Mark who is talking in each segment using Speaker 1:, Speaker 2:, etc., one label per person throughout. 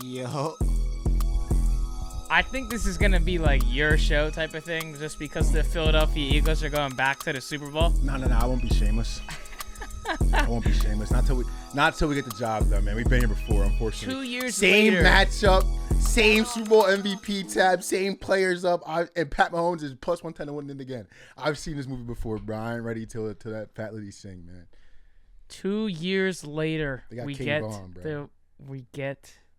Speaker 1: Yo.
Speaker 2: I think this is going to be like your show type of thing just because the Philadelphia Eagles are going back to the Super Bowl.
Speaker 1: No, I won't be shameless. I won't be shameless. Not till we get the job done, man. We've been here before, unfortunately.
Speaker 2: 2 years
Speaker 1: same
Speaker 2: later.
Speaker 1: matchup, same Super Bowl MVP tab, same players up. And Pat Mahomes is plus 110 to win it again. I've seen this movie before, bro. I ain't ready till that fat lady sing, man.
Speaker 2: 2 years later, we
Speaker 1: King
Speaker 2: get
Speaker 1: Von, bro.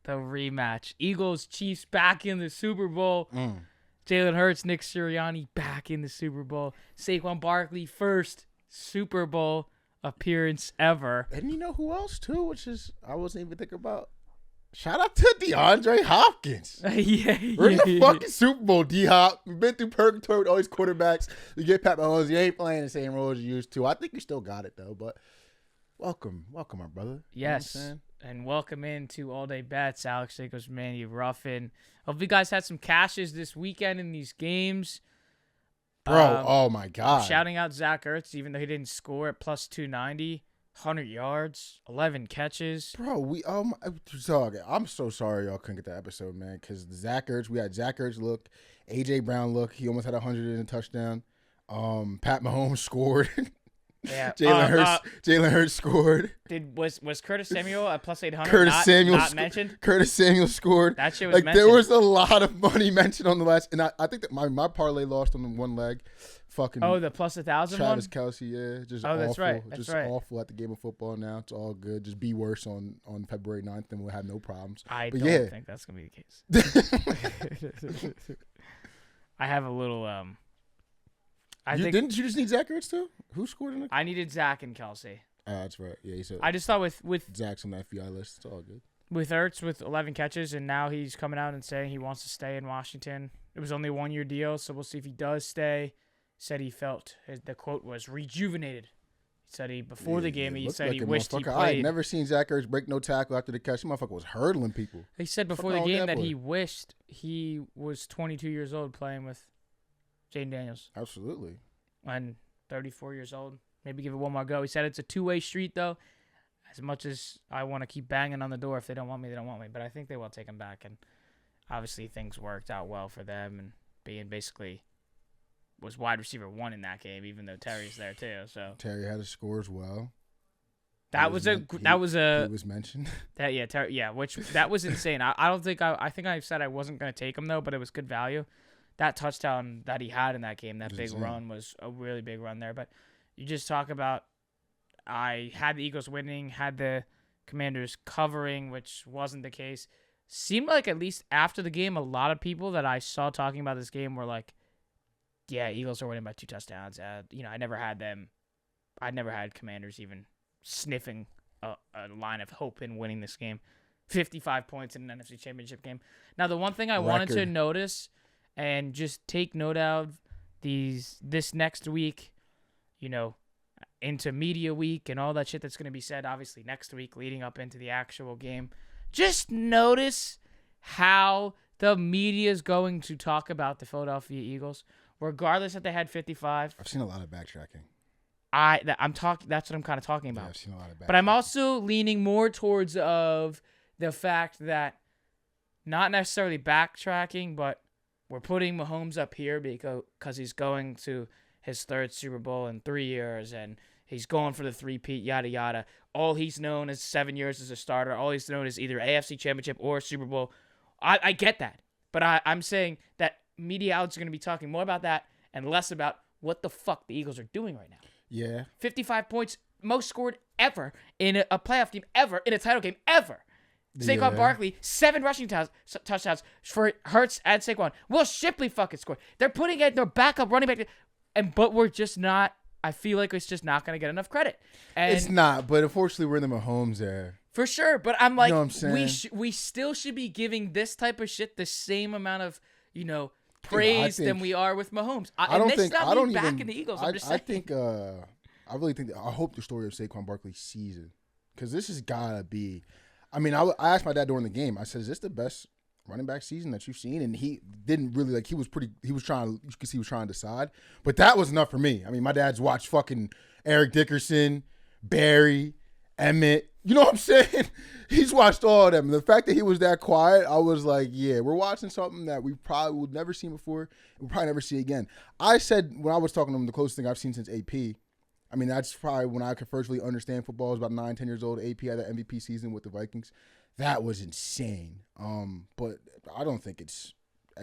Speaker 2: the rematch. Eagles, Chiefs back in the Super Bowl. Jalen Hurts, Nick Sirianni back in the Super Bowl. Saquon Barkley, first Super Bowl appearance ever.
Speaker 1: And you know who else, too, which is I wasn't even thinking about. Shout out to DeAndre Hopkins.
Speaker 2: Yeah.
Speaker 1: We're in the fucking Super Bowl, D-Hop. We've been through purgatory with all these quarterbacks. You get Pat Mahomes. You ain't playing the same role as you used to. I think you still got it, though. But welcome, my brother.
Speaker 2: Yes.
Speaker 1: You know what I'm saying?
Speaker 2: And welcome into All Day Bets. Alex Jacobs, Manny, Ruffin. Hope you guys had some cashes this weekend in these games.
Speaker 1: Bro, oh my God.
Speaker 2: Shouting out Zach Ertz, even though he didn't score at plus 290. 100 yards, 11 catches.
Speaker 1: Bro, I'm so sorry y'all couldn't get that episode, man, because we had Zach Ertz look, A.J. Brown look. He almost had 100 in a touchdown. Pat Mahomes scored.
Speaker 2: Yeah.
Speaker 1: Jalen Hurts scored.
Speaker 2: Was Curtis Samuel at plus 800 not mentioned?
Speaker 1: Curtis Samuel scored.
Speaker 2: That shit was mentioned.
Speaker 1: There was a lot of money mentioned on the last, and I think that my parlay lost on the one leg. Fucking
Speaker 2: the plus 1,000
Speaker 1: Travis
Speaker 2: one?
Speaker 1: Kelce, yeah. Just
Speaker 2: that's
Speaker 1: awful.
Speaker 2: right. That's
Speaker 1: just
Speaker 2: right.
Speaker 1: awful at the game of football now. It's all good. Just be worse on February 9th and we'll have no problems.
Speaker 2: I don't think that's going to be the case. I have a little
Speaker 1: Didn't you just need Zach Ertz too? Who scored in it?
Speaker 2: I needed Zach and Kelce.
Speaker 1: That's right. Yeah, he said.
Speaker 2: I just thought with
Speaker 1: Zach's on the FBI list. It's all good.
Speaker 2: With Ertz with 11 catches, and now he's coming out and saying he wants to stay in Washington. It was only a 1-year deal, so we'll see if he does stay. Said he felt, the quote was, rejuvenated. He said before the game, he said he wished he played.
Speaker 1: I had never seen Zach Ertz break no tackle after the catch. This motherfucker was hurdling people.
Speaker 2: He said before the game that he wished he was 22 years old playing with Jaden Daniels.
Speaker 1: Absolutely.
Speaker 2: And 34 years old. Maybe give it one more go. He said it's a two-way street, though. As much as I want to keep banging on the door, if they don't want me, they don't want me. But I think they will take him back. And obviously things worked out well for them. And being basically was wide receiver 1 in that game, even though Terry's there too. So
Speaker 1: Terry had a score as well.
Speaker 2: He was
Speaker 1: mentioned.
Speaker 2: That was insane. I think I said I wasn't going to take him though, but it was good value. That touchdown that he had in that game, that big run was a really big run there. But you just talk about, I had the Eagles winning, had the Commanders covering, which wasn't the case. Seemed like at least after the game, a lot of people that I saw talking about this game were like, yeah, Eagles are winning by 2 touchdowns. I never had them. I never had Commanders even sniffing a line of hope in winning this game. 55 points in an NFC Championship game. Now, the one thing I wanted to notice and just take note of this next week, into media week and all that shit that's going to be said, obviously, next week leading up into the actual game. Just notice how the media is going to talk about the Philadelphia Eagles, regardless that they had 55.
Speaker 1: I've seen a lot of backtracking.
Speaker 2: That's what I'm kind of talking about.
Speaker 1: Yeah, I've seen a lot of backtracking.
Speaker 2: But I'm also leaning more towards of the fact that not necessarily backtracking, but we're putting Mahomes up here because he's going to his 3rd Super Bowl in 3 years, and he's going for the three-peat, yada, yada. All he's known is 7 years as a starter. All he's known is either AFC Championship or Super Bowl. I get that. But I'm saying that media outlets are going to be talking more about that and less about what the fuck the Eagles are doing right now.
Speaker 1: Yeah.
Speaker 2: 55 points, most scored ever in a playoff game ever, in a title game ever. Saquon Barkley, 7 rushing touchdowns for Hurts and Saquon. Will Shipley fucking scored. They're putting it in their backup running back. But we're just not, I feel like it's just not going to get enough credit. And
Speaker 1: it's not, but unfortunately we're in the Mahomes era.
Speaker 2: For sure, but I'm like,
Speaker 1: you know what I'm saying?
Speaker 2: we still should be giving this type of shit the same amount of, praise than we are with Mahomes. I don't think back in the Eagles. I'm just saying.
Speaker 1: I really think I hope the story of Saquon Barkley's season, because this has gotta be. I mean, I asked my dad during the game. I said, "Is this the best running back season that you've seen?" And he didn't really He was trying. You could see he was trying to decide, but that was enough for me. I mean, my dad's watched fucking Eric Dickerson, Barry, Emmett, You know what I'm saying? He's watched all of them. The fact that he was that quiet, I was like, yeah, we're watching something that we probably would never seen before. We'll probably never see again. I said when I was talking to him, the closest thing I've seen since AP. I mean, that's probably when I could first really understand football. I was about 9, 10 years old. AP had that MVP season with the Vikings. That was insane. But I don't think it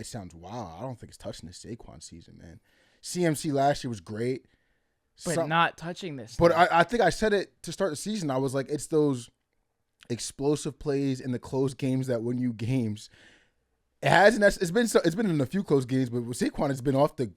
Speaker 1: sounds wild. I don't think it's touching the Saquon season, man. CMC last year was great.
Speaker 2: But not touching this.
Speaker 1: But I think I said it to start the season. I was like, it's those explosive plays in the close games that win you games. It hasn't. It's been in a few close games, but with Saquon, it's been off the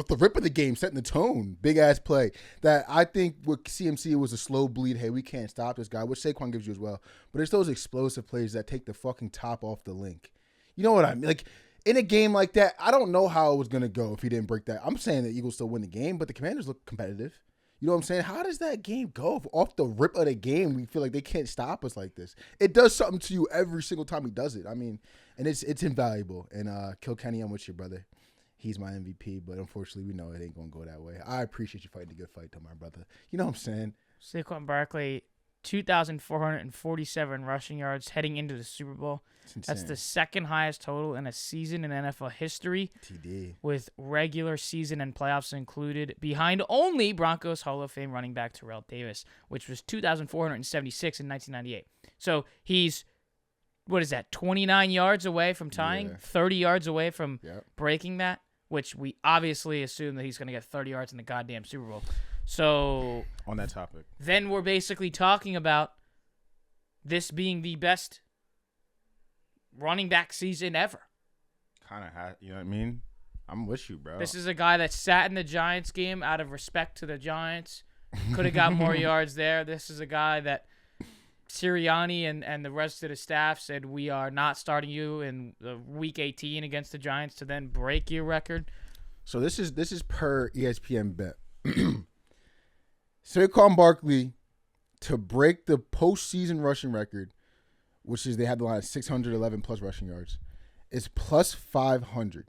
Speaker 1: rip of the game, setting the tone. Big ass play that I think with CMC it was a slow bleed. Hey, we can't stop this guy, which Saquon gives you as well. But it's those explosive plays that take the fucking top off the link. You know what I mean? Like in a game like that, I don't know how it was gonna go if he didn't break that. I'm saying the Eagles still win the game, but the Commanders look competitive. You know what I'm saying? How does that game go? If off the rip of the game, we feel like they can't stop us like this. It does something to you every single time he does it. I mean, and it's invaluable. And Kilkenny, I'm with you, brother. He's my MVP, but unfortunately, we know it ain't gonna go that way. I appreciate you fighting a good fight, though, my brother. You know what I'm saying?
Speaker 2: Saquon Barkley, 2,447 rushing yards heading into the Super Bowl. That's the second highest total in a season in NFL history.
Speaker 1: TD. With
Speaker 2: regular season and playoffs included, behind only Broncos Hall of Fame running back Terrell Davis, which was 2,476 in 1998. So he's, 29 yards away from tying, 30 yards away from breaking that, which we obviously assume that he's going to get 30 yards in the goddamn Super Bowl. So
Speaker 1: on that topic,
Speaker 2: then we're basically talking about this being the best running back season ever.
Speaker 1: Kind of, you know what I mean? I'm with you, bro.
Speaker 2: This is a guy that sat in the Giants game out of respect to the Giants. Could have got more yards there. This is a guy that Sirianni and the rest of the staff said, we are not starting you in the week 18 against the Giants to then break your record.
Speaker 1: So this is per ESPN bet. Saquon Barkley to break the postseason rushing record, which is they had the line of 611 plus rushing yards, is plus 500.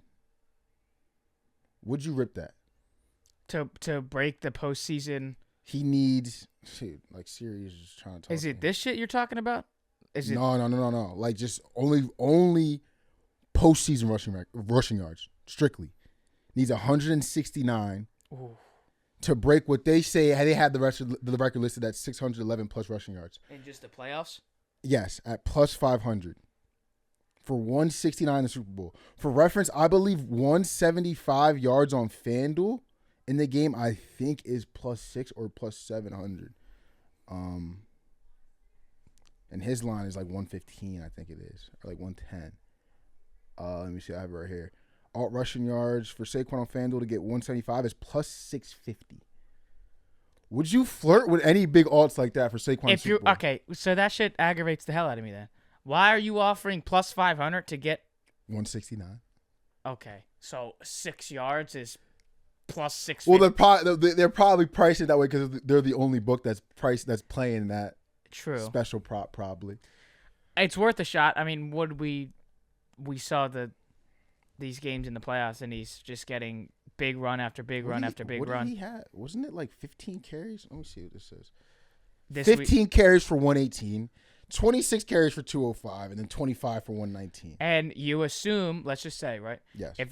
Speaker 1: Would you rip that?
Speaker 2: To break the postseason,
Speaker 1: he needs like Sirius is trying to talk.
Speaker 2: Is it this shit you're talking about? Is it
Speaker 1: No. Like just only postseason rushing yards strictly. Needs 169.
Speaker 2: Ooh.
Speaker 1: To break what they say they had the record listed at 611 plus rushing yards.
Speaker 2: In just the playoffs?
Speaker 1: Yes, at plus 500 for 169 in the Super Bowl. For reference, I believe 175 yards on FanDuel in the game, I think, is plus 6 or plus 700. And his line is like 115, I think it is, or like 110. Let me see, I have it right here. Alt rushing yards for Saquon on FanDuel to get 175 is plus 650. Would you flirt with any big alts like that for Saquon?
Speaker 2: If you're okay, so that shit aggravates the hell out of me. Then why are you offering plus 500 to get
Speaker 1: 169?
Speaker 2: Okay, so 6 yards is plus 650.
Speaker 1: Well, they're probably priced it that way because they're the only book that's playing that special prop. Probably,
Speaker 2: it's worth a shot. I mean, we saw these games in the playoffs, and he's just getting big run after big run after big run.
Speaker 1: What did he have? Wasn't it like 15 carries? Let me see what this says. 15 carries for 118, 26 carries for 205, and then 25 for 119.
Speaker 2: And you assume, let's just say, right?
Speaker 1: Yes.
Speaker 2: If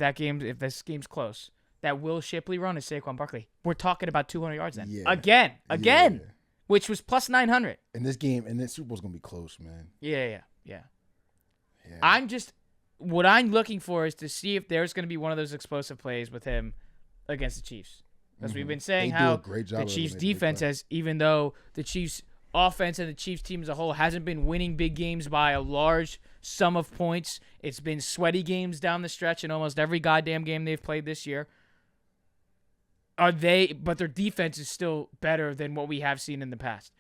Speaker 2: this game's close, that Will Shipley run is Saquon Barkley. We're talking about 200 yards then.
Speaker 1: Yeah.
Speaker 2: Again, which was plus 900.
Speaker 1: In this game, and this Super Bowl's gonna be close, man.
Speaker 2: Yeah. What I'm looking for is to see if there's going to be one of those explosive plays with him against the Chiefs. Because we've been saying how the Chiefs' defense has, even though the Chiefs' offense and the Chiefs' team as a whole hasn't been winning big games by a large sum of points, it's been sweaty games down the stretch in almost every goddamn game they've played this year. But their defense is still better than what we have seen in the past.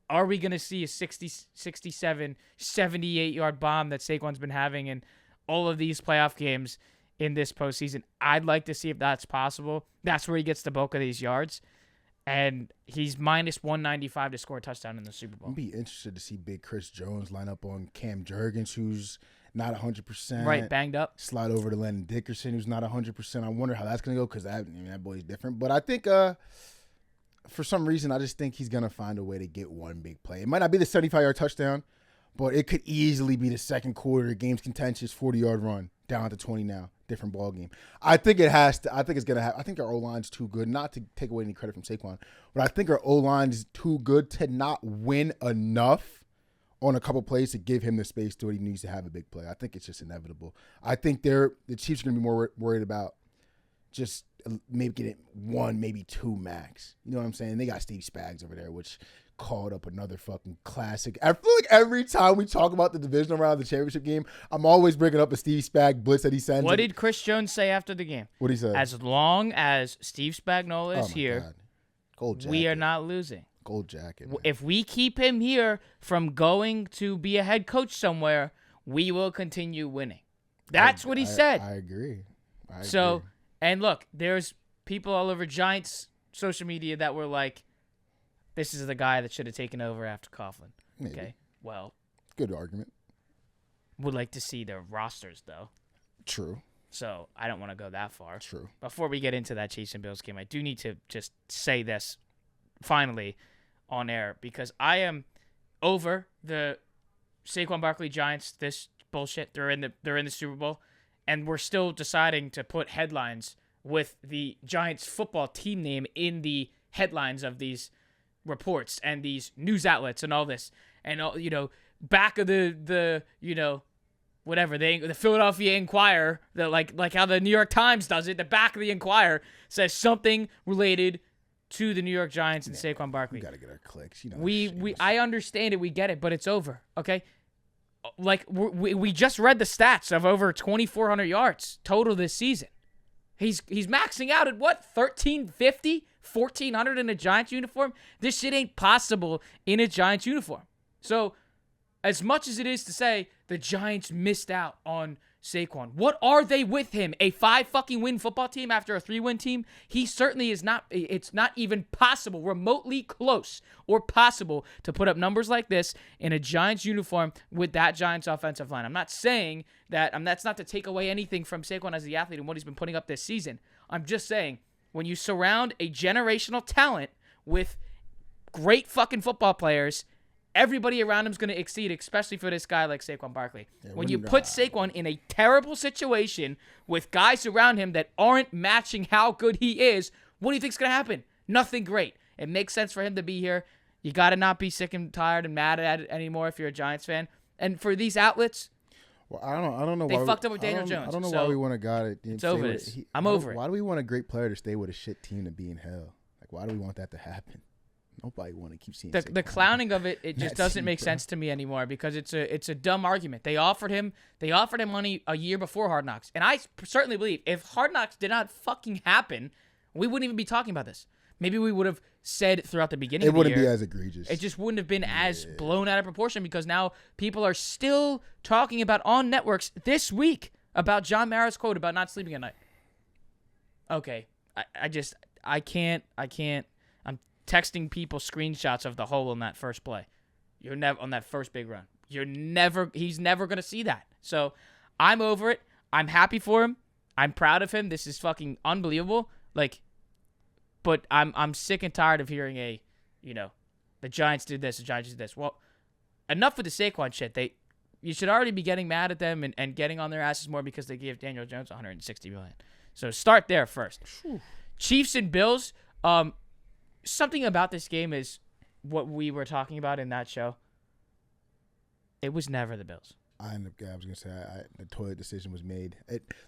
Speaker 2: Are we going to see a 60, 67, 78-yard bomb that Saquon's been having in all of these playoff games in this postseason? I'd like to see if that's possible. That's where he gets the bulk of these yards. And he's minus 195 to score a touchdown in the Super Bowl.
Speaker 1: I'd be interested to see big Chris Jones line up on Cam Jurgens, who's not 100%.
Speaker 2: Right, banged up.
Speaker 1: Slide over to Landon Dickerson, who's not 100%. I wonder how that's going to go because that boy's different. But I think for some reason, I just think he's going to find a way to get one big play. It might not be the 75-yard touchdown, but it could easily be the second quarter, game's contentious, 40-yard run, down to 20 now, different ball game. I think it has to. I think it's going to happen. I think our O-line's too good, not to take away any credit from Saquon, but I think our O-line is too good to not win enough on a couple plays to give him the space to what he needs to have a big play. I think it's just inevitable. I think the Chiefs are going to be more worried about just maybe getting one, maybe two max. You know what I'm saying? They got Steve Spags over there, which called up another fucking classic. I feel like every time we talk about the divisional round of the championship game, I'm always bringing up a Steve Spag blitz that he sends.
Speaker 2: What did Chris Jones say after the game?
Speaker 1: What did he say?
Speaker 2: As long as Steve Spagnuolo is here, we are not losing.
Speaker 1: Gold jacket. Man.
Speaker 2: If we keep him here from going to be a head coach somewhere, we will continue winning. That's what he said.
Speaker 1: I agree.
Speaker 2: And look, there's people all over Giants social media that were like, this is the guy that should have taken over after Coughlin.
Speaker 1: Maybe.
Speaker 2: Okay, well.
Speaker 1: Good argument.
Speaker 2: Would like to see their rosters, though.
Speaker 1: True.
Speaker 2: So I don't want to go that far.
Speaker 1: True.
Speaker 2: Before we get into that Chiefs and Bills game, I do need to just say this finally on air because I am over the Saquon Barkley Giants. This bullshit. They're in the Super Bowl, and we're still deciding to put headlines with the Giants football team name in the headlines of these reports and these news outlets and all this, and all, back of the whatever the Philadelphia Inquirer, like how the New York Times does it, the back of the Inquirer says something related to the New York Giants and Saquon Barkley.
Speaker 1: We gotta get our clicks.
Speaker 2: I understand it, we get it, but it's over. Okay, like we just read the stats of over 2,400 yards total this season. He's maxing out at what, 1,350, 1,400 in a Giants uniform? This shit ain't possible in a Giants uniform. So, as much as it is to say the Giants missed out on Saquon, what are they with him? A 5-fucking-win football team after a 3-win team? He certainly is not. It's not even possible, remotely close or possible to put up numbers like this in a Giants uniform with that Giants offensive line. I'm not saying that. That's not to take away anything from Saquon as the athlete and what he's been putting up this season. I'm just saying when you surround a generational talent with great fucking football players, everybody around him is going to exceed, especially for this guy like Saquon Barkley. When you put Saquon in a terrible situation with guys around him that aren't matching how good he is, what do you think's going to happen? Nothing great. It makes sense for him to be here. You got to not be sick and tired and mad at it anymore if you're a Giants fan. And for these outlets,
Speaker 1: well, I don't know.
Speaker 2: They fucked up with Daniel Jones.
Speaker 1: I don't know why we want a guy.
Speaker 2: It's over this. I'm over it.
Speaker 1: Why do we want a great player to stay with a shit team to be in hell? Like, why do we want that to happen? Nobody want to keep seeing
Speaker 2: the clowning of it. It just doesn't make sense to me anymore because it's a dumb argument. They offered him money a year before Hard Knocks, and I certainly believe if Hard Knocks did not fucking happen, we wouldn't even be talking about this. Maybe we would have said throughout the beginning.
Speaker 1: It wouldn't be as egregious.
Speaker 2: It just wouldn't have been as blown out of proportion because now people are still talking about on networks this week about John Mara's quote about not sleeping at night. Okay, I can't. I'm texting people screenshots of the hole in that first play. You're never on that first big run. He's never going to see that. So I'm over it. I'm happy for him. I'm proud of him. This is fucking unbelievable. But I'm sick and tired of hearing the Giants did this, the Giants did this. Well, enough with the Saquon shit. You should already be getting mad at them and getting on their asses more because they gave Daniel Jones $160 million. So start there first. Whew. Chiefs and Bills. Something about this game is what we were talking about in that show. It was never the Bills.
Speaker 1: I was going to say the toilet decision was made.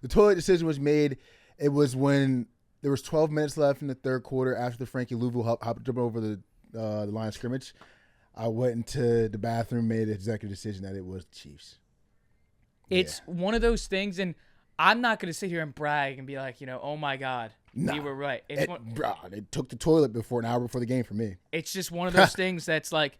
Speaker 1: The toilet decision was made. It was when there was 12 minutes left in the third quarter after the Frankie Louisville hopped over the line of scrimmage. I went into the bathroom, made an executive decision that it was the Chiefs.
Speaker 2: It's one of those things, and I'm not going to sit here and brag and be like, oh my God, we were right.
Speaker 1: They took the toilet an hour before the game for me.
Speaker 2: It's just one of those things that's like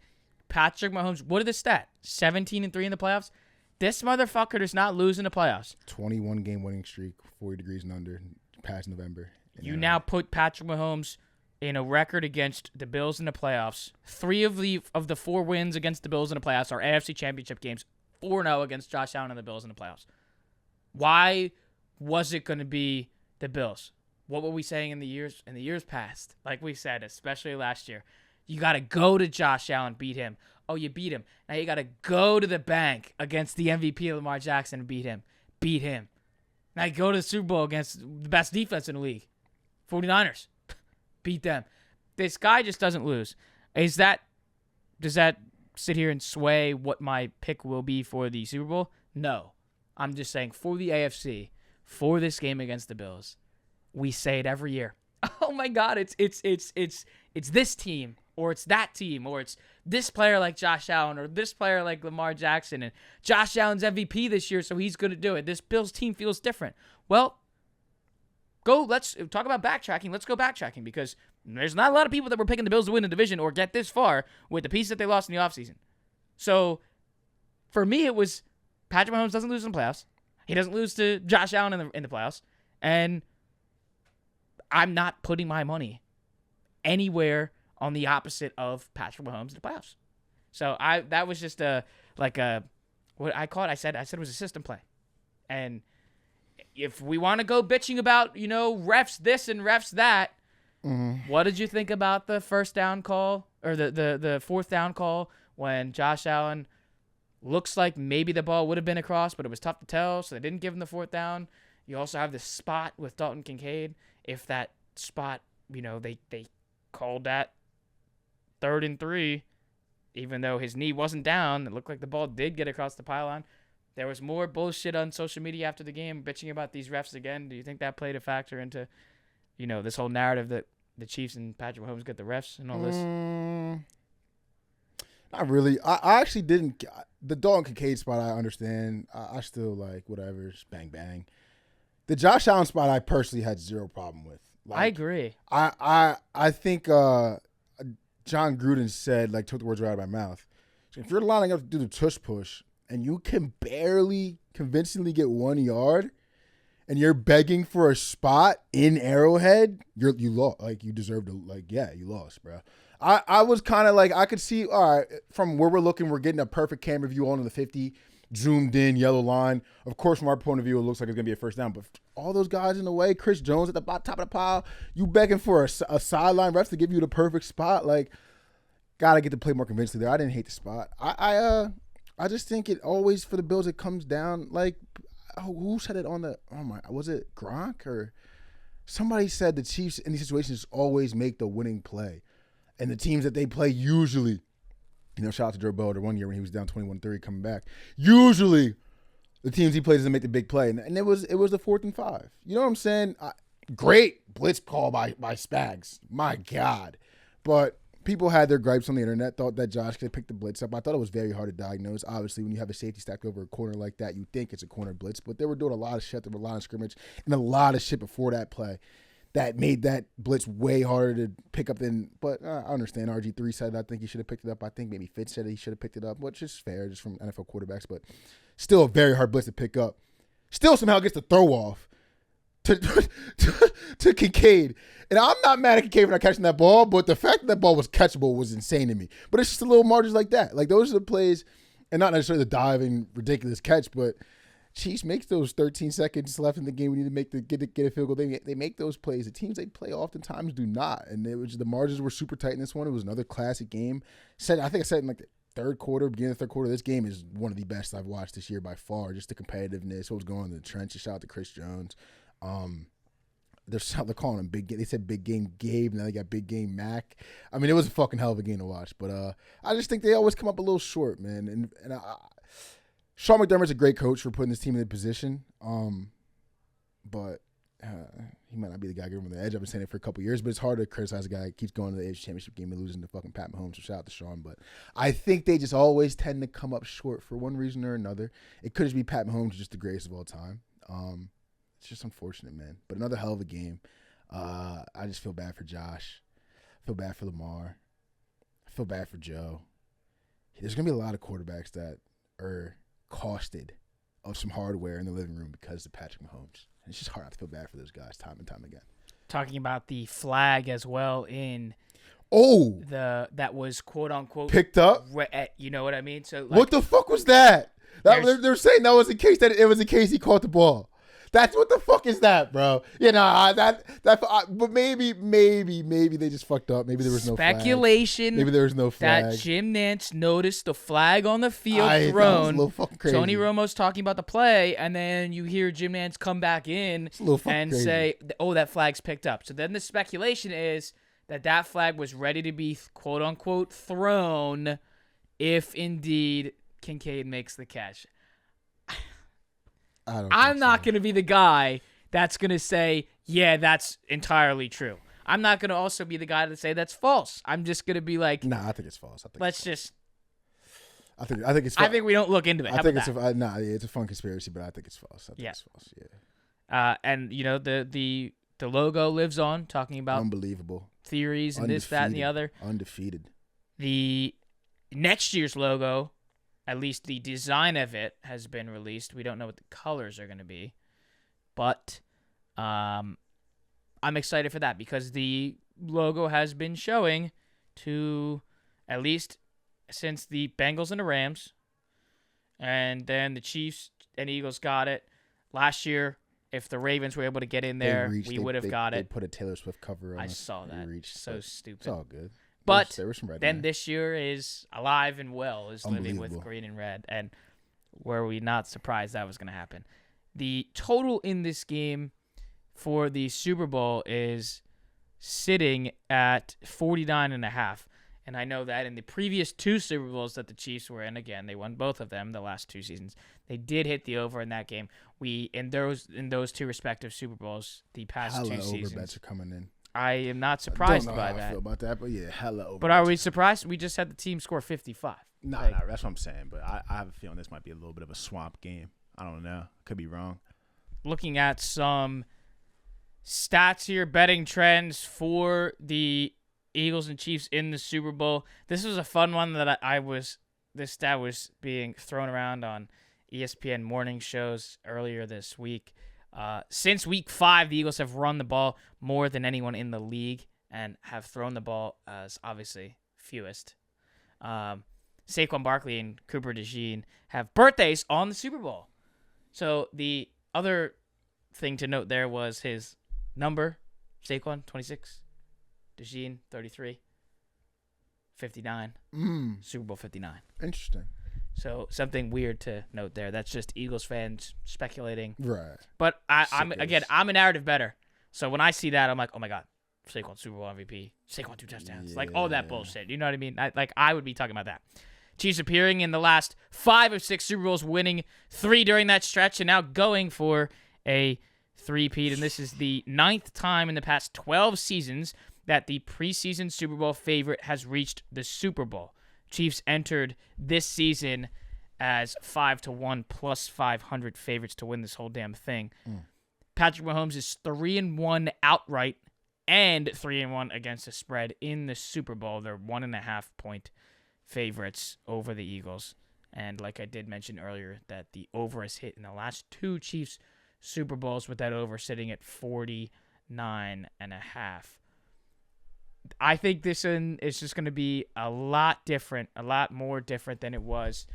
Speaker 2: Patrick Mahomes. What are the stats? 17-3 in the playoffs. This motherfucker does not lose in the playoffs.
Speaker 1: 21 game winning streak, 40 degrees and under, past November.
Speaker 2: You now put Patrick Mahomes in a record against the Bills in the playoffs. 3 of the 4 wins against the Bills in the playoffs are AFC Championship games. 4-0 against Josh Allen and the Bills in the playoffs. Why was it going to be the Bills? what were we saying in the years past? Like we said, especially last year, you got to go to Josh Allen, beat him. Oh, you beat him. Now you got to go to the bank against the MVP Lamar Jackson and beat him. Beat him. Now you go to the Super Bowl against the best defense in the league, 49ers. Beat them. This guy just doesn't lose. Does that sit here and sway what my pick will be for the Super Bowl? No. I'm just saying for the AFC, for this game against the Bills, we say it every year. Oh my God, it's this team, or it's that team, or it's this player like Josh Allen, or this player like Lamar Jackson, and Josh Allen's MVP this year, so he's going to do it. This Bills team feels different. Well, let's talk about backtracking. Let's go backtracking, because there's not a lot of people that were picking the Bills to win the division or get this far with the piece that they lost in the offseason. So for me, it was Patrick Mahomes doesn't lose in the playoffs. He doesn't lose to Josh Allen in the playoffs. And I'm not putting my money anywhere on the opposite of Patrick Mahomes in the playoffs. So that was just what I call it. I said it was a system play. And if we want to go bitching about, refs this and refs that, what did you think about the first down call, or the fourth down call, when Josh Allen looks like maybe the ball would have been across, but it was tough to tell, so they didn't give him the fourth down? You also have this spot with Dalton Kincaid. If that spot, they called that 3rd and 3, even though his knee wasn't down, it looked like the ball did get across the pylon. There was more bullshit on social media after the game, bitching about these refs again. Do you think that played a factor into, this whole narrative that the Chiefs and Patrick Mahomes get the refs and all this?
Speaker 1: Not really. I actually didn't. The Dalton Kincaid spot, I understand. I still like whatever, just bang bang. The Josh Allen spot, I personally had zero problem with.
Speaker 2: I agree.
Speaker 1: I think John Gruden said, took the words right out of my mouth. If you're lining up to do the tush push and you can barely convincingly get 1 yard, and you're begging for a spot in Arrowhead, you lost. You deserve to, you lost, bro. I was kind of I could see, all right, from where we're looking, we're getting a perfect camera view onto the 50, zoomed in, yellow line. Of course, from our point of view, it looks like it's going to be a first down. But all those guys in the way, Chris Jones at the top of the pile, you begging for a sideline ref to give you the perfect spot. Got to get to play more convincingly there. I didn't hate the spot. I just think it always, for the Bills, it comes down, who said it on the, was it Gronk or somebody said the Chiefs in these situations always make the winning play. And the teams that they play usually, shout out to Joe Burrow the one year when he was down 21-3 coming back. Usually the teams he plays doesn't make the big play. And it was the 4th and 5. You know what I'm saying? Great blitz call by Spags. My God. But people had their gripes on the internet, thought that Josh could pick the blitz up. I thought it was very hard to diagnose. Obviously, when you have a safety stacked over a corner like that, you think it's a corner blitz. But they were doing a lot of shit. There were a lot of scrimmage and a lot of shit before that play that made that blitz way harder to pick up than. But I understand. RG3 said I think he should have picked it up. I think maybe Fitz said he should have picked it up, which is fair just from NFL quarterbacks. But still a very hard blitz to pick up. Still somehow gets the throw off to Kincaid. And I'm not mad at Kincaid for not catching that ball, but the fact that ball was catchable was insane to me. But it's just a little margins like that. Those are the plays, and not necessarily the diving, ridiculous catch, but Chiefs makes those 13 seconds left in the game. We need to get a field goal. They make those plays. The teams they play oftentimes do not. And the margins were super tight in this one. It was another classic game. I think I said in the third quarter, beginning of the third quarter, this game is one of the best I've watched this year by far. Just the competitiveness, what was going on in the trenches. Shout out to Chris Jones. They're calling him Big Game. They said Big Game Gabe. Now they got Big Game Mac. I mean, it was a fucking hell of a game to watch. But I just think they always come up a little short, man. And Sean McDermott's a great coach for putting this team in the position. But he might not be the guy giving him the edge. I've been saying it for a couple years, but it's hard to criticize a guy that keeps going to the AFC Championship game and losing to fucking Pat Mahomes. So shout out to Sean. But I think they just always tend to come up short for one reason or another. It could just be Pat Mahomes, just the greatest of all time. It's just unfortunate, man. But another hell of a game. I just feel bad for Josh. I feel bad for Lamar. I feel bad for Joe. There's going to be a lot of quarterbacks that are costed of some hardware in the living room because of Patrick Mahomes. And it's just hard not to feel bad for those guys time and time again.
Speaker 2: Talking about the flag as well in that was quote unquote
Speaker 1: picked up.
Speaker 2: You know what I mean? So
Speaker 1: what the fuck was that? They're saying that was in case he caught the ball. That's what the fuck is that, bro? But maybe they just fucked up. Maybe there was no flag.
Speaker 2: Speculation.
Speaker 1: Maybe there was no flag.
Speaker 2: That Jim Nantz noticed the flag on the field
Speaker 1: That was a
Speaker 2: thrown.
Speaker 1: little fucking crazy.
Speaker 2: Tony Romo's talking about the play, and then you hear Jim Nantz come back in and say, "Oh, that flag's picked up." So then the speculation is that flag was ready to be quote unquote thrown if indeed Kincaid makes the catch. I'm not going to be the guy that's going to say, yeah, that's entirely true. I'm not going to also be the guy to say that's false. I'm just going to be like,
Speaker 1: nah, I think it's false.
Speaker 2: I think it's.
Speaker 1: I
Speaker 2: think we don't look into it.
Speaker 1: It's a fun conspiracy, but I think it's false. I think it's false. Yeah.
Speaker 2: And the logo lives on, talking about
Speaker 1: unbelievable
Speaker 2: theories and this, that, and the other.
Speaker 1: Undefeated.
Speaker 2: The next year's logo, at least the design of it, has been released. We don't know what the colors are going to be, but I'm excited for that because the logo has been showing to at least since the Bengals and the Rams, and then the Chiefs and Eagles got it last year. If the Ravens were able to get in there, we would have got it.
Speaker 1: They put a Taylor Swift cover on.
Speaker 2: I saw that. So stupid.
Speaker 1: It's all good.
Speaker 2: But
Speaker 1: there was some red
Speaker 2: then this year is alive and well, is living with green and red. And were we not surprised that was going to happen? The total in this game for the Super Bowl is sitting at 49.5. And I know that in the previous two Super Bowls that the Chiefs were in, again, they won both of them the last two seasons. They did hit the over in that game. In those two respective Super Bowls, the past two seasons.
Speaker 1: Over bets are coming in.
Speaker 2: I am not surprised by that.
Speaker 1: I don't know how I feel about that, but yeah, hella over.
Speaker 2: But are we surprised? We just had the team score 55.
Speaker 3: Nah, that's what I'm saying. But I have a feeling this might be a little bit of a swamp game. I don't know. Could be wrong.
Speaker 2: Looking at some stats here, betting trends for the Eagles and Chiefs in the Super Bowl. This was a fun one that this stat was being thrown around on ESPN morning shows earlier this week. Since week 5, the Eagles have run the ball more than anyone in the league and have thrown the ball as obviously fewest. Saquon Barkley and Cooper DeJean have birthdays on the Super Bowl. So the other thing to note there was his number, Saquon, 26, DeJean, 33, 59, Super Bowl 59.
Speaker 1: Interesting.
Speaker 2: So something weird to note there. That's just Eagles fans speculating.
Speaker 1: Right.
Speaker 2: But I'm a narrative bettor. So when I see that, I'm like, oh my God, Saquon Super Bowl MVP, Saquon 2 touchdowns, like all that bullshit. You know what I mean? I would be talking about that. Chiefs appearing in the last 5 of 6 Super Bowls, winning 3 during that stretch, and now going for a three-peat. And this is the 9th time in the past 12 seasons that the preseason Super Bowl favorite has reached the Super Bowl. Chiefs entered this season as 5-1 plus 500 favorites to win this whole damn thing. Patrick Mahomes is 3-1 outright and 3-1 against the spread in the Super Bowl. They're 1.5 point favorites over the Eagles. And like I did mention earlier, that the over has hit in the last 2 Chiefs Super Bowls, with that over sitting at 49.5. I think this one is just going to be a lot more different than it was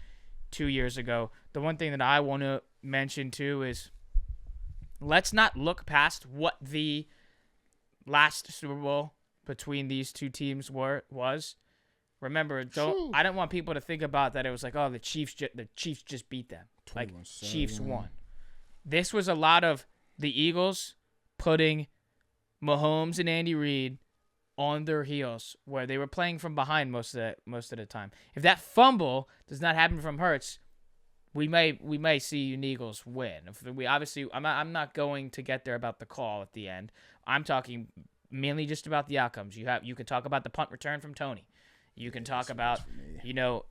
Speaker 2: 2 years ago. The one thing that I want to mention too is, let's not look past what the last Super Bowl between these two teams was. Remember, I don't want people to think about that it was like, oh, the Chiefs just beat them. Like, Chiefs won. This was a lot of the Eagles putting Mahomes and Andy Reid on their heels, where they were playing from behind most of the time. If that fumble does not happen from Hurts, we may see an Eagles win. I'm not going to get there about the call at the end. I'm talking mainly just about the outcomes. You can talk about the punt return from Tony. You can talk about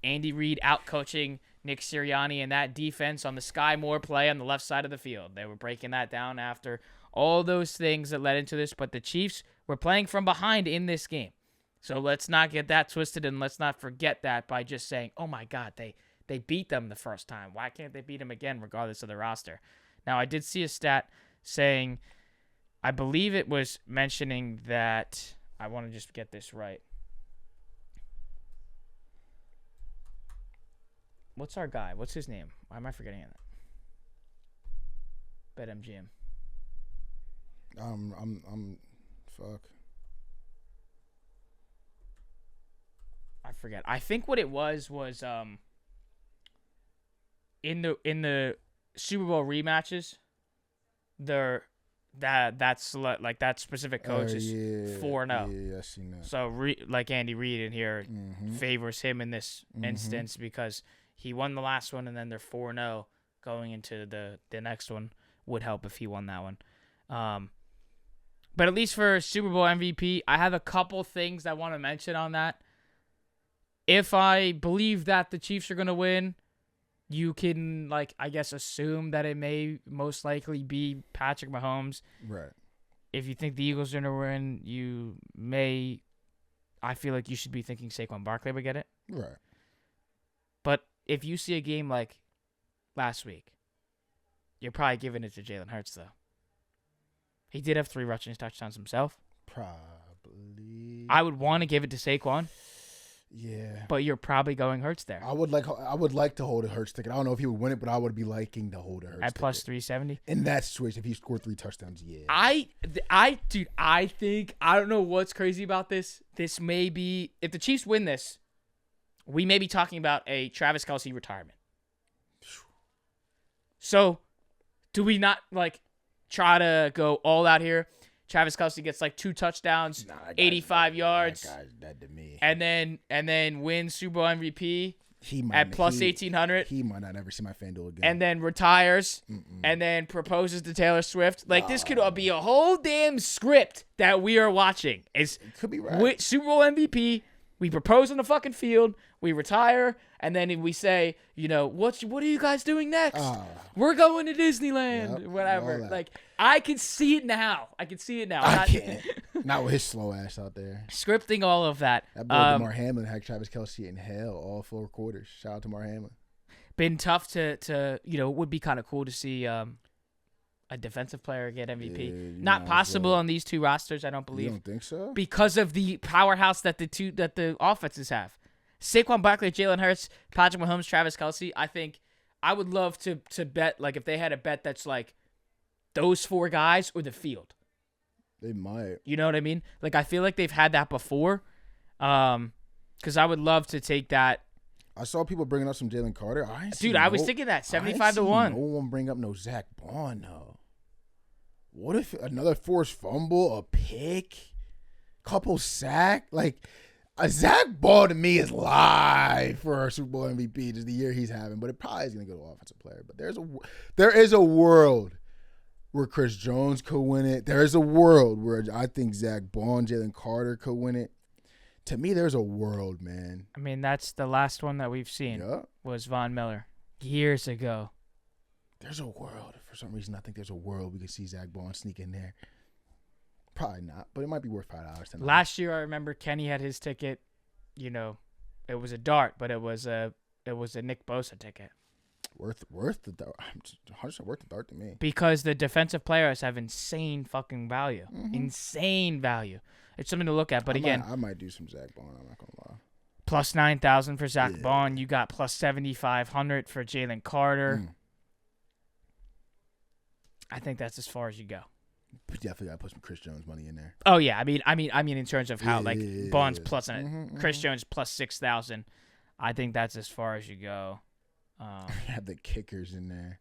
Speaker 2: Andy Reid out coaching Nick Sirianni and that defense on the Sky Moore play on the left side of the field. They were breaking that down after all those things that led into this, but the Chiefs were playing from behind in this game. So let's not get that twisted, and let's not forget that by just saying, oh my God, they beat them the first time. Why can't they beat them again regardless of the roster? Now, I did see a stat saying, I believe it was mentioning that, I want to just get this right. What's our guy? What's his name? Why am I forgetting it? BetMGM.
Speaker 1: Fuck.
Speaker 2: I forget. I think what it was in the Super Bowl rematches, that specific coach is 4-0.
Speaker 1: Yeah, I seen that.
Speaker 2: So like Andy Reid in here favors him in this instance because he won the last one and then they're 4-0 going into the next one. Would help if he won that one. But at least for Super Bowl MVP, I have a couple things I want to mention on that. If I believe that the Chiefs are going to win, you can, I guess, assume that it may most likely be Patrick Mahomes.
Speaker 1: Right.
Speaker 2: If you think the Eagles are going to win, I feel like you should be thinking Saquon Barkley would get it.
Speaker 1: Right.
Speaker 2: But if you see a game like last week, you're probably giving it to Jalen Hurts, though. He did have 3 rushing touchdowns himself.
Speaker 1: Probably.
Speaker 2: I would want to give it to Saquon.
Speaker 1: Yeah.
Speaker 2: But you're probably going Hurts there.
Speaker 1: I would like to hold a Hurts ticket. I don't know if he would win it, but I would be liking to hold a Hurts
Speaker 2: at plus
Speaker 1: ticket.
Speaker 2: 370.
Speaker 1: In that situation, if he scored 3 touchdowns, yeah.
Speaker 2: I think I don't know what's crazy about this. This may be, if the Chiefs win this, we may be talking about a Travis Kelce retirement. So, do we not try to go all out here? Travis Kelce gets 2 touchdowns, 85 yards.
Speaker 1: That guy's dead to me.
Speaker 2: And then wins Super Bowl MVP at plus 1,800.
Speaker 1: He might not ever see my FanDuel again.
Speaker 2: And then retires. And then proposes to Taylor Swift. This could be a whole damn script that we are watching. It
Speaker 1: could be right.
Speaker 2: Super Bowl MVP. We propose on the fucking field. We retire. And then we say, what are you guys doing next? We're going to Disneyland. Whatever. I can see it now. I
Speaker 1: can't. Not with his slow ass out there.
Speaker 2: Scripting all of that.
Speaker 1: That boy Damar Hamlin had Travis Kelce in hell all 4 quarters. Shout out to Damar Hamlin.
Speaker 2: Been tough to it would be kind of cool to see a defensive player get MVP.
Speaker 1: Yeah,
Speaker 2: Not possible on these 2 rosters, I don't believe.
Speaker 1: You don't think so?
Speaker 2: Because of the powerhouse that the offenses have. Saquon Barkley, Jalen Hurts, Patrick Mahomes, Travis Kelce. I think I would love to bet if they had a bet that's those 4 guys or the field.
Speaker 1: They might.
Speaker 2: You know what I mean? I feel like they've had that before. Because I would love to take that.
Speaker 1: I saw people bringing up some Jalen Carter.
Speaker 2: I was thinking that 75-1.
Speaker 1: No one bring up no Zach Bond though. What if another forced fumble, a pick, couple sack? A Zach Ball to me is live for our Super Bowl MVP, just the year he's having. But it probably is going to go to offensive player. But there is a world where Chris Jones could win it. There is a world where I think Zach Ball and Jalen Carter could win it. To me, there's a world, man.
Speaker 2: I mean, that's the last one that we've seen was Von Miller years ago.
Speaker 1: There's a world. For some reason, I think there's a world we could see Zach Ball sneak in there. Probably not, but it might be worth $5 tonight.
Speaker 2: Last year, I remember Kenny had his ticket. It was a dart, but it was a Nick Bosa ticket.
Speaker 1: Worth the dart. 100% worth the dart to me.
Speaker 2: Because the defensive players have insane fucking value. Insane value. It's something to look at. But
Speaker 1: I might do some Zach Bond. I'm not gonna lie.
Speaker 2: Plus 9,000 for Zach Bond. You got plus 7,500 for Jalen Carter. I think that's as far as you go.
Speaker 1: Definitely gotta put some Chris Jones money in there.
Speaker 2: Oh yeah, I mean in terms of how Bond's plus Chris Jones plus 6,000. I think that's as far as you go.
Speaker 1: Have the kickers in there.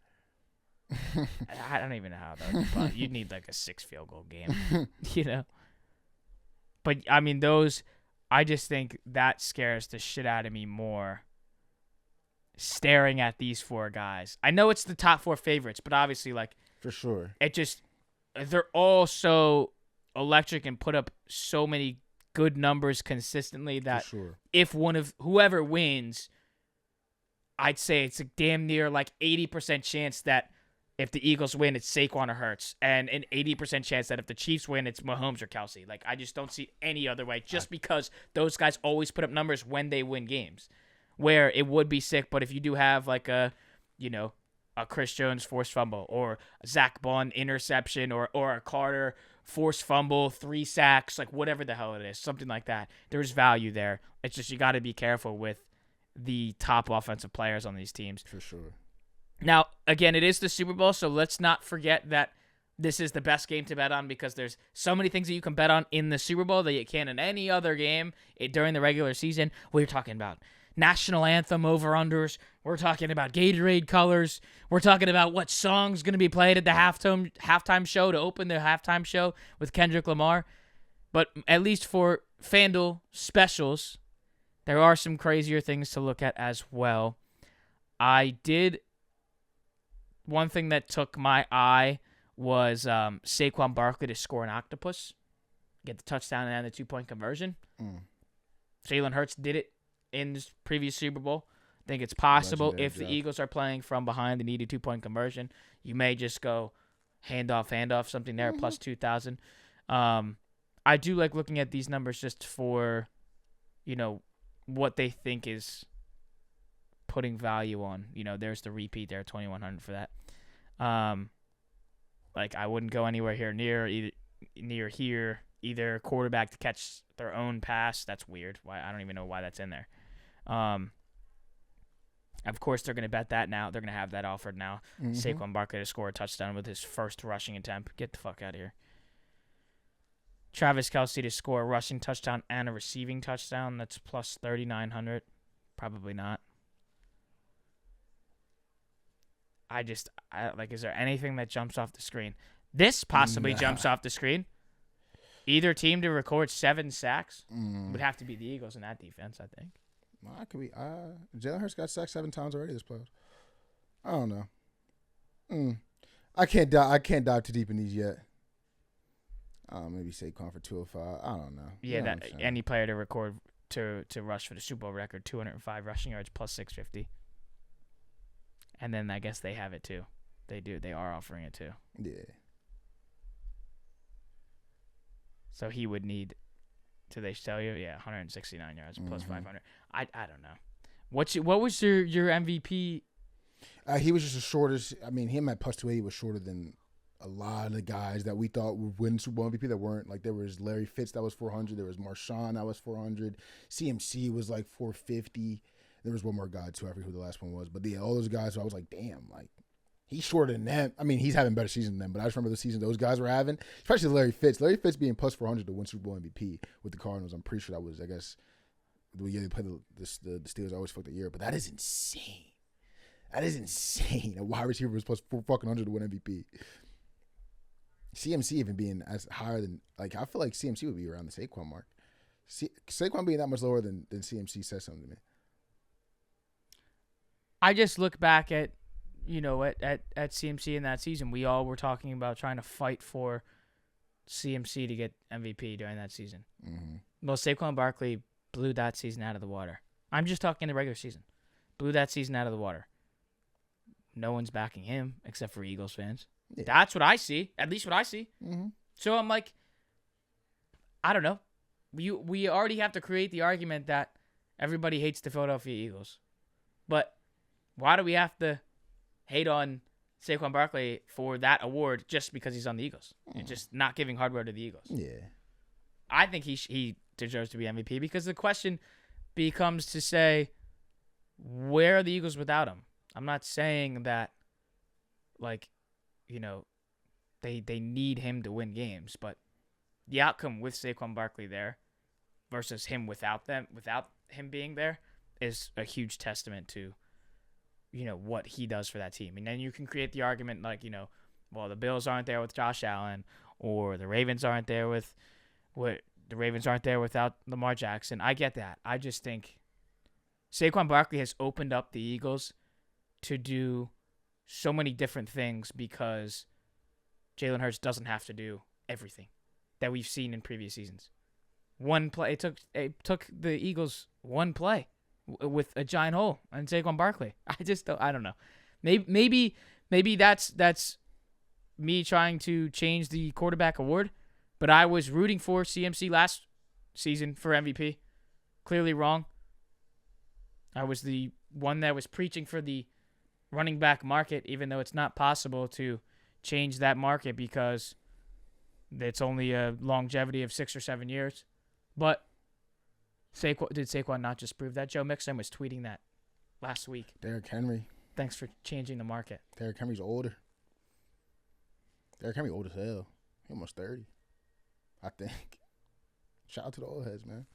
Speaker 2: I don't even know how that. But you'd need a 6 field goal game, But I mean those. I just think that scares the shit out of me more. Staring at these 4 guys, I know it's the top 4 favorites, but obviously
Speaker 1: for sure,
Speaker 2: they're all so electric and put up so many good numbers consistently that if whoever wins, I'd say it's a damn near 80% chance that if the Eagles win, it's Saquon or Hurts, and an 80% chance that if the Chiefs win, it's Mahomes or Kelce. I just don't see any other way, just because those guys always put up numbers when they win games, where it would be sick. But if you do have a Chris Jones forced fumble, or a Zach Bond interception, or a Carter forced fumble, 3 sacks, whatever the hell it is, something like that, there's value there. It's just you got to be careful with the top offensive players on these teams.
Speaker 1: For sure.
Speaker 2: Now, again, it is the Super Bowl, so let's not forget that this is the best game to bet on because there's so many things that you can bet on in the Super Bowl that you can't in any other game during the regular season. We're talking about national anthem over-unders. We're talking about Gatorade colors. We're talking about what song's going to be played at the halftime show to open the halftime show with Kendrick Lamar. But at least for FanDuel specials, there are some crazier things to look at as well. One thing that took my eye was Saquon Barkley to score an octopus, get the touchdown and the 2-point conversion. Jalen Hurts did it in this previous Super Bowl. I think it's possible if the Eagles are playing from behind, they need a 2-point conversion. You may just go handoff, something there, plus 2,000. I do like looking at these numbers just for, what they think is putting value on. There's the repeat there, 2,100 for that. I wouldn't go anywhere here near here, either quarterback to catch their own pass. That's weird. Why? I don't even know why that's in there. Of course, they're going to bet that now. They're going to have that offered now. Saquon Barkley to score a touchdown with his first rushing attempt. Get the fuck out of here. Travis Kelce to score a rushing touchdown and a receiving touchdown. That's plus 3,900. Probably not. Is there anything that jumps off the screen? This possibly jumps off the screen. Either team to record 7 sacks would have to be the Eagles in that defense, I think.
Speaker 1: Well, it could be. Jalen Hurts got sacked 7 times already this playoffs. I don't know. I can't dive too deep in these yet. Maybe Saquon for 205. I don't know.
Speaker 2: Yeah, any player to record to rush for the Super Bowl record, 205 rushing yards plus 650. And then I guess they have it too. They do. They are offering it too.
Speaker 1: Yeah.
Speaker 2: So he would need. Do they tell you? Yeah, 169 yards plus 500. I don't know. What was your MVP?
Speaker 1: He was just the shortest. I mean, him at plus 280 was shorter than a lot of the guys that we thought would win Super Bowl MVP that weren't. Like, there was Larry Fitz that was 400. There was Marshawn that was 400. CMC was like 450. There was one more guy too. I forget who the last one was. But all those guys, I was like, damn, like, he's shorter than them. I mean, he's having a better season than them, but I just remember the season those guys were having, especially Larry Fitz. Larry Fitz being plus 400 to win Super Bowl MVP with the Cardinals. I'm pretty sure that was, I guess, the year they played the Steelers. I always fucked the year, but that is insane. That is insane. A wide receiver was plus 400 to win MVP. CMC even being as higher than, like, I feel like CMC would be around the Saquon mark. Saquon being that much lower than CMC says something to me.
Speaker 2: I just look back at, at CMC in that season. We all were talking about trying to fight for CMC to get MVP during that season. Well, Saquon Barkley blew that season out of the water. I'm just talking the regular season. Blew that season out of the water. No one's backing him except for Eagles fans. Yeah. That's what I see. At least what I see. So I'm like, I don't know. We already have to create the argument that everybody hates the Philadelphia Eagles. But why do we have to hate on Saquon Barkley for that award just because he's on the Eagles? You're just not giving hardware to the Eagles.
Speaker 1: Yeah.
Speaker 2: I think he deserves to be MVP because the question becomes to say, where are the Eagles without him? I'm not saying that, like, they need him to win games, but the outcome with Saquon Barkley there versus him without him being there is a huge testament to, what he does for that team. And then you can create the argument like, well, the Bills aren't there with Josh Allen, or the Ravens aren't there without Lamar Jackson. I get that. I just think Saquon Barkley has opened up the Eagles to do so many different things because Jalen Hurts doesn't have to do everything that we've seen in previous seasons. One play, it took the Eagles one play with a giant hole on Saquon Barkley. I don't know. Maybe that's me trying to change the quarterback award, but I was rooting for CMC last season for MVP. Clearly wrong. I was the one that was preaching for the running back market, even though it's not possible to change that market because it's only a longevity of 6 or 7 years. But did Saquon not just prove that? Joe Mixon was tweeting that last week.
Speaker 1: Derrick Henry.
Speaker 2: Thanks for changing the market.
Speaker 1: Derrick Henry's older. Derrick Henry old as hell. He almost 30, I think. Shout out to the old heads, man.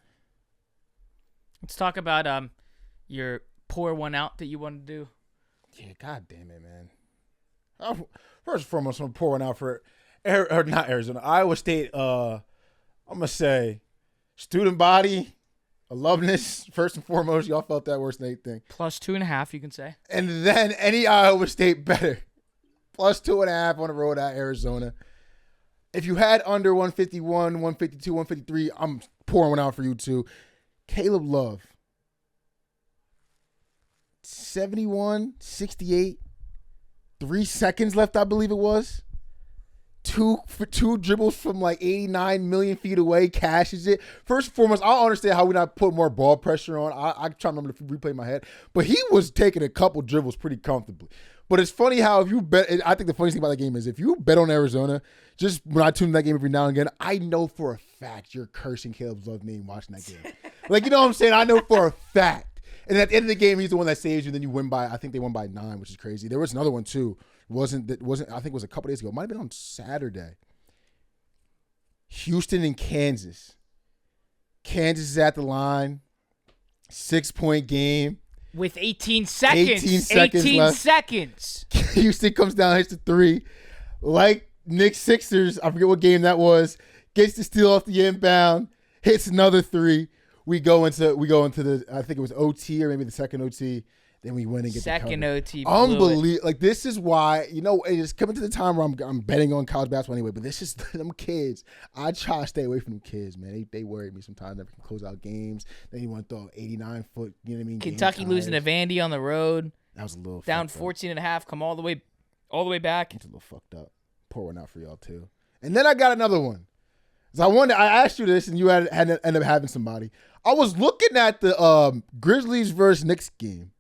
Speaker 2: Let's talk about your pour one out that you want to do.
Speaker 1: Yeah, god damn it, man. First and foremost, I'm pouring out for not Arizona, Iowa State. I'm gonna say student body, alumnus. First and foremost, y'all felt that worse than anything.
Speaker 2: Plus 2.5, you can say.
Speaker 1: And then any Iowa State better. Plus 2.5 on the road at Arizona. If you had under 151, 152, 153, I'm pouring one out for you too. Caleb Love. 71, 68, 3 seconds left, I believe it was. Two dribbles from like 89 million feet away, cashes it. First and foremost, I don't understand how we not put more ball pressure on. I try to remember the replay in my head, but he was taking a couple dribbles pretty comfortably. But it's funny how if you bet, I think the funniest thing about that game is if you bet on Arizona, just when I tune in that game every now and again, I know for a fact you're cursing Caleb Love's name watching that game. Like, you know what I'm saying? I know for a fact. And at the end of the game, he's the one that saves you. Then you win by, I think they won by 9, which is crazy. There was another one too. I think it was a couple days ago. It might have been on Saturday. Houston and Kansas. Kansas is at the line. 6-point game.
Speaker 2: With 18 seconds.
Speaker 1: 18
Speaker 2: seconds.
Speaker 1: Houston comes down, hits the 3. Like Knicks Sixers, I forget what game that was. Gets the steal off the inbound. Hits another 3. We go into the, I think it was OT or maybe the second OT. Then we win and get
Speaker 2: second
Speaker 1: the
Speaker 2: OT.
Speaker 1: Unbelievable. Like, this is why, you know, it's coming to the time where I'm betting on college basketball anyway, but this is them kids. I try to stay away from them kids, man. They worry me sometimes. Never can close out games. Then you want to throw 89-foot, you know what I mean?
Speaker 2: Kentucky losing to Vandy on the road.
Speaker 1: That was a little
Speaker 2: down 14.5, come all the way back.
Speaker 1: It's a little fucked up. Pour one out for y'all too. And then I got another one. So I asked you this and you had ended up having somebody. I was looking at the Grizzlies versus Knicks game.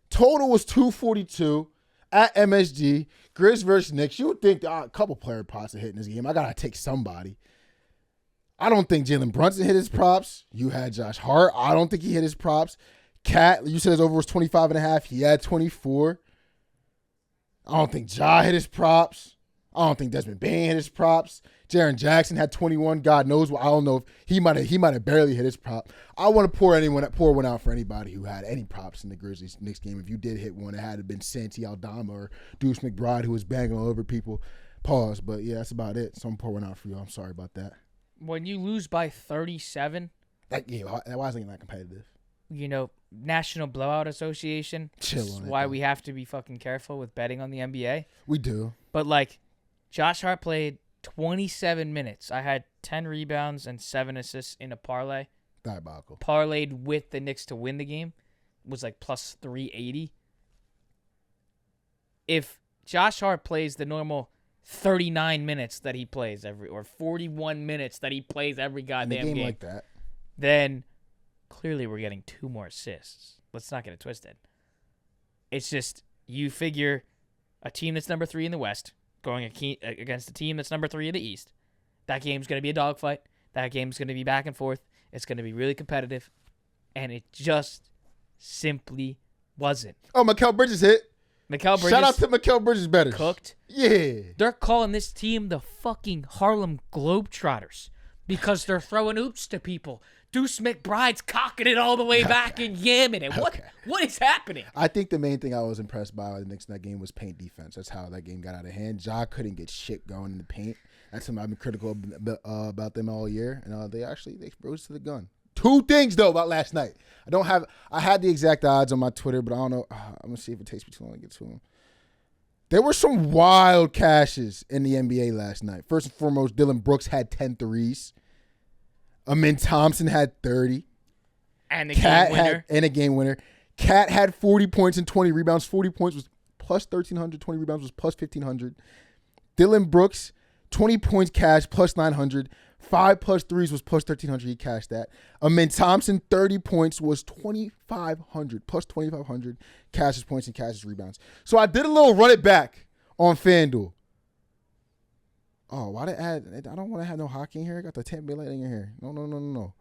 Speaker 1: Total was 242 at MSG. Grizz versus Knicks. You would think a couple player props are hitting this game. I got to take somebody. I don't think Jalen Brunson hit his props. You had Josh Hart. I don't think he hit his props. Cat, you said his over was 25.5. He had 24. I don't think Ja hit his props. I don't think Desmond Bane hit his props. Jaren Jackson had 21. God knows what. I don't know if he might have barely hit his prop. I want to pour one out for anybody who had any props in the Grizzlies Knicks game. If you did hit one, it had to have been Santi Aldama or Deuce McBride who was banging all over people. Pause. But yeah, that's about it. So I'm pouring out for you. I'm sorry about that.
Speaker 2: When you lose by 37,
Speaker 1: that wasn't that competitive.
Speaker 2: You know, National Blowout Association.
Speaker 1: Chill
Speaker 2: This
Speaker 1: on
Speaker 2: is
Speaker 1: it,
Speaker 2: why
Speaker 1: though.
Speaker 2: we have to be fucking careful with betting on the NBA.
Speaker 1: We do.
Speaker 2: But like, Josh Hart played 27 minutes. I had 10 rebounds and 7 assists in a parlay.
Speaker 1: Diabolical.
Speaker 2: Parlayed with the Knicks to win the game. Was like plus 380. If Josh Hart plays the normal 39 minutes that he plays or 41 minutes that he plays every goddamn
Speaker 1: game
Speaker 2: game
Speaker 1: like that,
Speaker 2: then clearly we're getting 2 more assists. Let's not get it twisted. It's just, you figure a team that's number 3 in the West going against a team that's number 3 in the East. That game's going to be a dogfight. That game's going to be back and forth. It's going to be really competitive. And it just simply wasn't.
Speaker 1: Oh, Mikal Bridges hit.
Speaker 2: Mikal Bridges.
Speaker 1: Shout out to Mikal Bridges better.
Speaker 2: Cooked.
Speaker 1: Yeah.
Speaker 2: They're calling this team the fucking Harlem Globetrotters because they're throwing oops to people. Deuce McBride's cocking it all the way back and yamming it. What is happening?
Speaker 1: I think the main thing I was impressed by the Knicks in that game was paint defense. That's how that game got out of hand. Ja couldn't get shit going in the paint. That's something I've been critical about them all year. And they rose to the gun. 2 things, though, about last night. I had the exact odds on my Twitter, but I don't know. I'm going to see if it takes me too long to get to them. There were some wild cashes in the NBA last night. First and foremost, Dylan Brooks had 10 threes. Amin Thompson had 30.
Speaker 2: And a
Speaker 1: game winner. Cat had 40 points and 20 rebounds. 40 points was plus 1,300. 20 rebounds was plus 1,500. Dylan Brooks, 20 points cash, plus 900. 5 plus 3s was plus 1,300. He cashed that. Amin Thompson, 30 points was 2,500. Plus 2,500. Cashes points and cashes rebounds. So I did a little run it back on FanDuel. Oh, why did I add? I don't want to have no hockey in here. I got the Tampa Bay Lightning in here. No.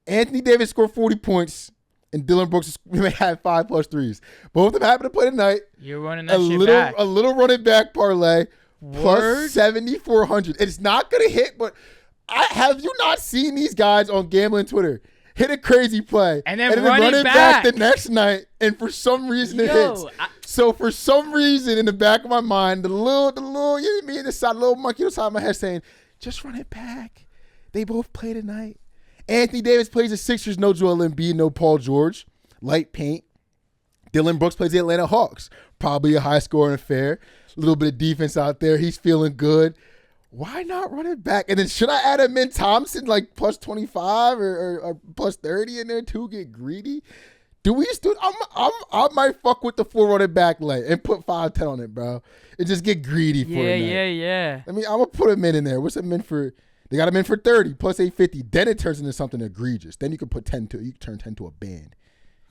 Speaker 1: Anthony Davis scored 40 points, and Dylan Brooks had 5 plus 3s. Both of them happened to play tonight.
Speaker 2: You're running that shit back.
Speaker 1: A little running back parlay. plus 7,400. It's not gonna hit, but have you not seen these guys on gambling Twitter hit a crazy play
Speaker 2: and then run it back
Speaker 1: the next night, and for some reason it hits. So for some reason in the back of my mind, the little, you know me in the side, little monkey on the side of my head saying, just run it back. They both play tonight. Anthony Davis plays the Sixers, no Joel Embiid, no Paul George. Light paint. Dylan Brooks plays the Atlanta Hawks. Probably a high-scoring affair. A little bit of defense out there. He's feeling good. Why not run it back? And then should I add a Min Thompson like plus 25 or plus 30 in there too? Get greedy? Do we just do? I might fuck with the 4 running back leg and put 5-10 on it, bro, and just get greedy for it.
Speaker 2: Yeah.
Speaker 1: I mean, I'm gonna put a min in there. What's a min for? They got a min for 30 plus 850. Then it turns into something egregious. Then you can put 10 to. You can turn 10 to a band.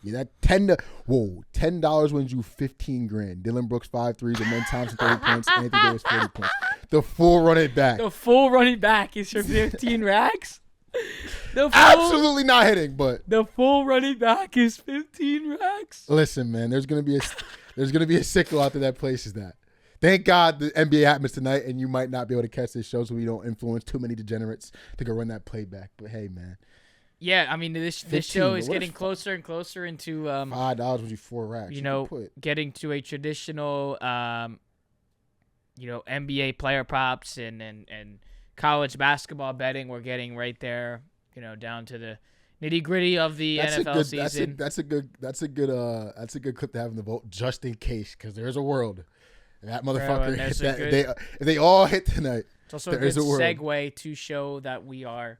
Speaker 1: Yeah, that $10 wins you 15 grand. Dylan Brooks 5 threes, and Min Thompson 30 points, Anthony Davis 40 points. The full running back.
Speaker 2: The full running back is for 15 racks.
Speaker 1: Absolutely not hitting, but
Speaker 2: the full running back is 15 racks.
Speaker 1: Listen, man, there's gonna be a sickle out there that places that. Thank God the NBA happens tonight, and you might not be able to catch this show, so we don't influence too many degenerates to go run that playback. But hey, man.
Speaker 2: Yeah, I mean this show is getting closer and closer into
Speaker 1: $5 would be 4 racks.
Speaker 2: You know, getting to a traditional NBA player props and college basketball betting. We're getting right there, down to the nitty-gritty of the NFL season.
Speaker 1: That's a good clip to have in the vote, just in case, because there's a world. That motherfucker hit that. If they all hit tonight,
Speaker 2: it's also a good segue to show that we are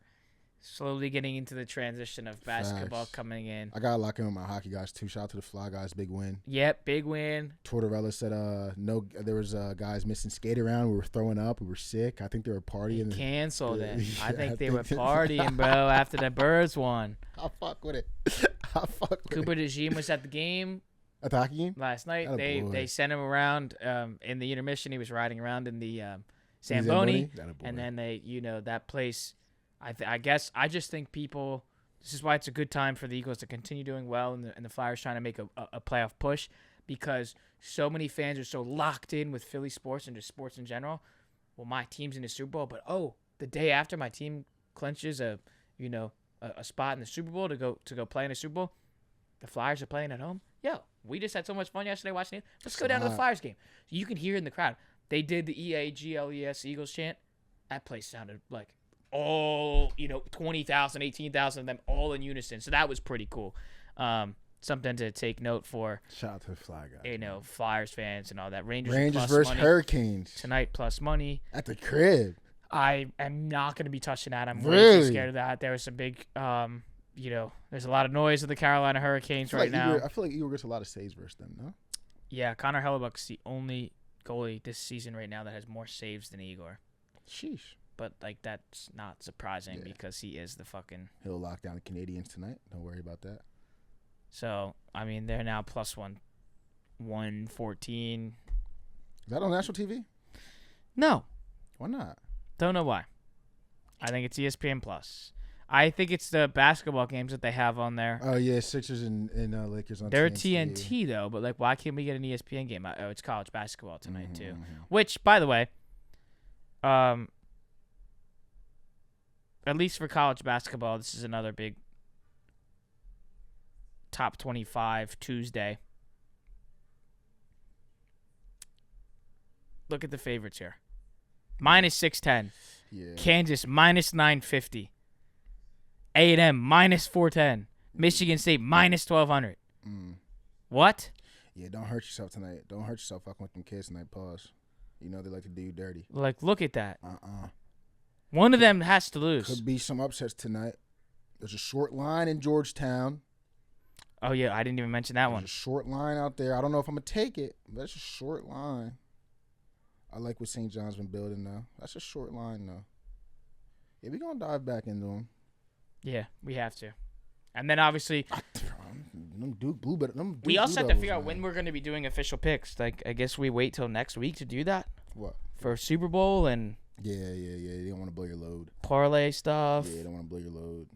Speaker 2: slowly getting into the transition of basketball coming in.
Speaker 1: I got to lock in with my hockey guys, too. Shout out to the Fly guys. Big win.
Speaker 2: Yep, big win.
Speaker 1: Tortorella said no. There was guys missing skate around. We were throwing up. We were sick. I think they were partying.
Speaker 2: Canceled it. Yeah, I think they were partying, bro, after the Birds won.
Speaker 1: I'll fuck with it.
Speaker 2: Cooper DeJean was at the game.
Speaker 1: At the hockey game?
Speaker 2: Last night. They sent him around in the intermission. He was riding around in the Zamboni. And then that place... I guess I just think people. This is why it's a good time for the Eagles to continue doing well, and the Flyers trying to make a playoff push, because so many fans are so locked in with Philly sports and just sports in general. Well, my team's in the Super Bowl, but the day after my team clinches a spot in the Super Bowl to go play in the Super Bowl, the Flyers are playing at home. Yo, we just had so much fun yesterday watching it. Let's go down to the Flyers game. You can hear in the crowd. They did the EAGLES Eagles chant. That place sounded like all 20,000, 18,000 of them all in unison. So that was pretty cool. Something to take note for.
Speaker 1: Shout out to the Fly guys.
Speaker 2: Flyers fans and all that. Rangers
Speaker 1: versus
Speaker 2: money
Speaker 1: Hurricanes
Speaker 2: tonight plus money
Speaker 1: at the crib.
Speaker 2: I am not going to be touching that. I'm
Speaker 1: really
Speaker 2: too scared of that. There was some big there's a lot of noise with the Carolina Hurricanes right now.
Speaker 1: I feel like Eagle gets a lot of saves versus them, no?
Speaker 2: Yeah, Connor Hellebuck's the only goalie this season right now that has more saves than Igor.
Speaker 1: Sheesh.
Speaker 2: But, that's not surprising because he is the fucking...
Speaker 1: He'll lock down the Canadians tonight. Don't worry about that.
Speaker 2: So, I mean, they're now plus 114.
Speaker 1: Is that on national TV?
Speaker 2: No.
Speaker 1: Why not?
Speaker 2: Don't know why. I think it's ESPN Plus. I think it's the basketball games that they have on there.
Speaker 1: Oh, yeah, Sixers and Lakers on
Speaker 2: They're TNT, though, but, why can't we get an ESPN game? Oh, it's college basketball tonight, too. Which, by the way... At least for college basketball, this is another big top 25 Tuesday. Look at the favorites here. Minus 610.
Speaker 1: Yeah.
Speaker 2: Kansas minus 950. A&M minus 410. Michigan State minus 1200. What?
Speaker 1: Yeah, don't hurt yourself tonight. Don't hurt yourself fucking with them kids tonight. Pause. They like to do you dirty.
Speaker 2: Look at that. One of them has to lose.
Speaker 1: Could be some upsets tonight. There's a short line in Georgetown.
Speaker 2: Oh, yeah. I didn't even mention that one.
Speaker 1: There's a short line out there. I don't know if I'm going to take it, but it's a short line. I like what St. John's been building, though. That's a short line, though. Yeah, we're going to dive back into them.
Speaker 2: Yeah, we have to. And then, obviously, we also have to figure out when we're going to be doing official picks. I guess we wait till next week to do that.
Speaker 1: What?
Speaker 2: For Super Bowl and...
Speaker 1: Yeah. You don't want to blow your load.
Speaker 2: Parlay stuff.
Speaker 1: Yeah, you don't want to blow your load.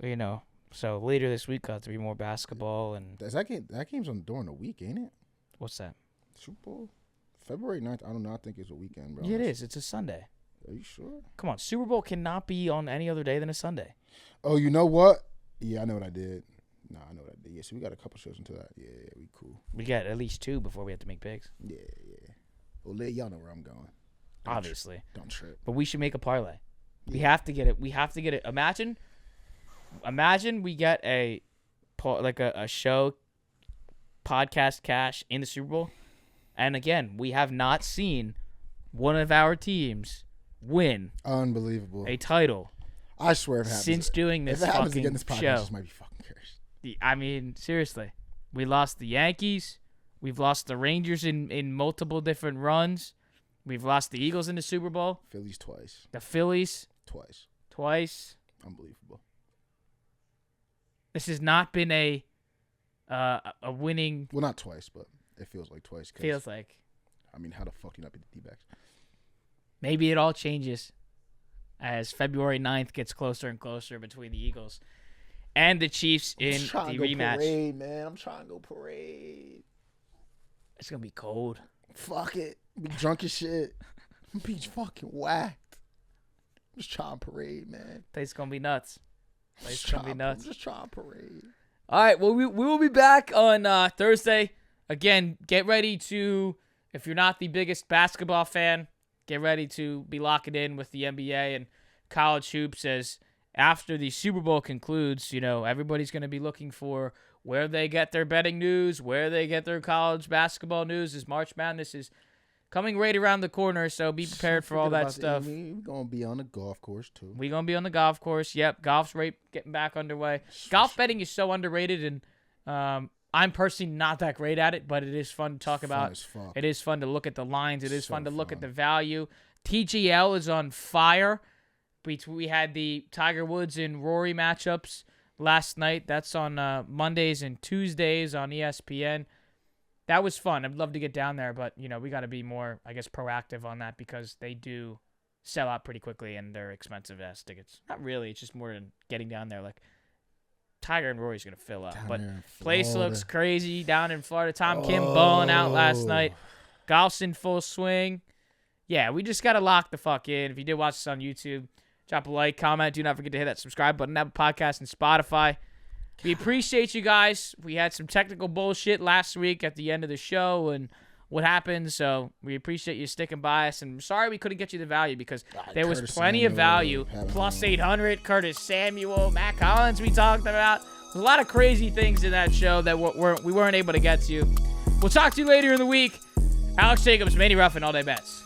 Speaker 2: So later this week, got to be more basketball and.
Speaker 1: That game's on during the week, ain't it?
Speaker 2: What's that?
Speaker 1: Super Bowl. February 9th, I don't know. I think it's a weekend, bro.
Speaker 2: Yeah, it is. It's a Sunday.
Speaker 1: Are you sure?
Speaker 2: Come on, Super Bowl cannot be on any other day than a Sunday.
Speaker 1: Oh, you know what? Yeah, I know what I did. Nah, I know what I did. Yeah, so we got a couple shows into that. Yeah, we cool.
Speaker 2: We got at least 2 before we have to make picks.
Speaker 1: Yeah. Well, y'all know where I'm going.
Speaker 2: Obviously.
Speaker 1: Don't trip.
Speaker 2: But we should make a parlay.
Speaker 1: Yeah.
Speaker 2: We have to get it. Imagine we get a show podcast cash in the Super Bowl. And again, we have not seen one of our teams win
Speaker 1: Unbelievable.
Speaker 2: a title.
Speaker 1: I swear if it happens.
Speaker 2: Since doing this
Speaker 1: if it happens
Speaker 2: fucking
Speaker 1: again, this podcast
Speaker 2: show.
Speaker 1: just might be fucking cursed.
Speaker 2: I mean, seriously. We lost the Yankees. We've lost the Rangers in multiple different runs. We've lost the Eagles in the Super Bowl.
Speaker 1: Phillies twice.
Speaker 2: The Phillies
Speaker 1: Twice. Unbelievable.
Speaker 2: This has not been a winning.
Speaker 1: Well, not twice, but it feels like twice.
Speaker 2: Feels like.
Speaker 1: I mean, how the fuck do you not beat the D-backs?
Speaker 2: Maybe it all changes as February 9th gets closer and closer between the Eagles and the Chiefs in the rematch.
Speaker 3: Parade, man. I'm trying to go parade.
Speaker 2: It's going to be cold.
Speaker 1: Fuck it. Be drunk as shit. Be fucking whacked. I'm just trying to parade, man.
Speaker 2: Place going to be nuts.
Speaker 1: I'm just trying to parade.
Speaker 2: All right. Well, we will be back on Thursday. Again, get ready to, if you're not the biggest basketball fan, get ready to be locking in with the NBA and college hoops as after the Super Bowl concludes, everybody's going to be looking for where they get their betting news, where they get their college basketball news as March Madness is coming right around the corner, so be prepared for all that stuff.
Speaker 1: We're going to be on the golf course, too.
Speaker 2: We're going to be on the golf course. Yep, golf's right getting back underway. Golf betting is so underrated, and I'm personally not that great at it, but it is fun to talk about. It is fun to look at the lines. It is fun to look at the value. TGL is on fire. We had the Tiger Woods and Rory matchups last night. That's on Mondays and Tuesdays on ESPN. That was fun. I'd love to get down there, but we got to be more, I guess, proactive on that because they do sell out pretty quickly and they're expensive ass tickets. Not really. It's just more than getting down there. Like Tiger and Rory's gonna fill up, but place looks crazy down in Florida. Tom Kim balling out last night. Golf's in full swing. Yeah, we just gotta lock the fuck in. If you did watch this on YouTube, drop a like, comment. Do not forget to hit that subscribe button. Apple Podcast and Spotify. We appreciate you guys. We had some technical bullshit last week at the end of the show and what happened, so we appreciate you sticking by us. And I'm sorry we couldn't get you the value because there was plenty of value. Plus 800, Curtis Samuel, Matt Collins we talked about. There's a lot of crazy things in that show that we weren't able to get to. We'll talk to you later in the week. Alex Jacobs, Manny Ruffin, All Day Bets.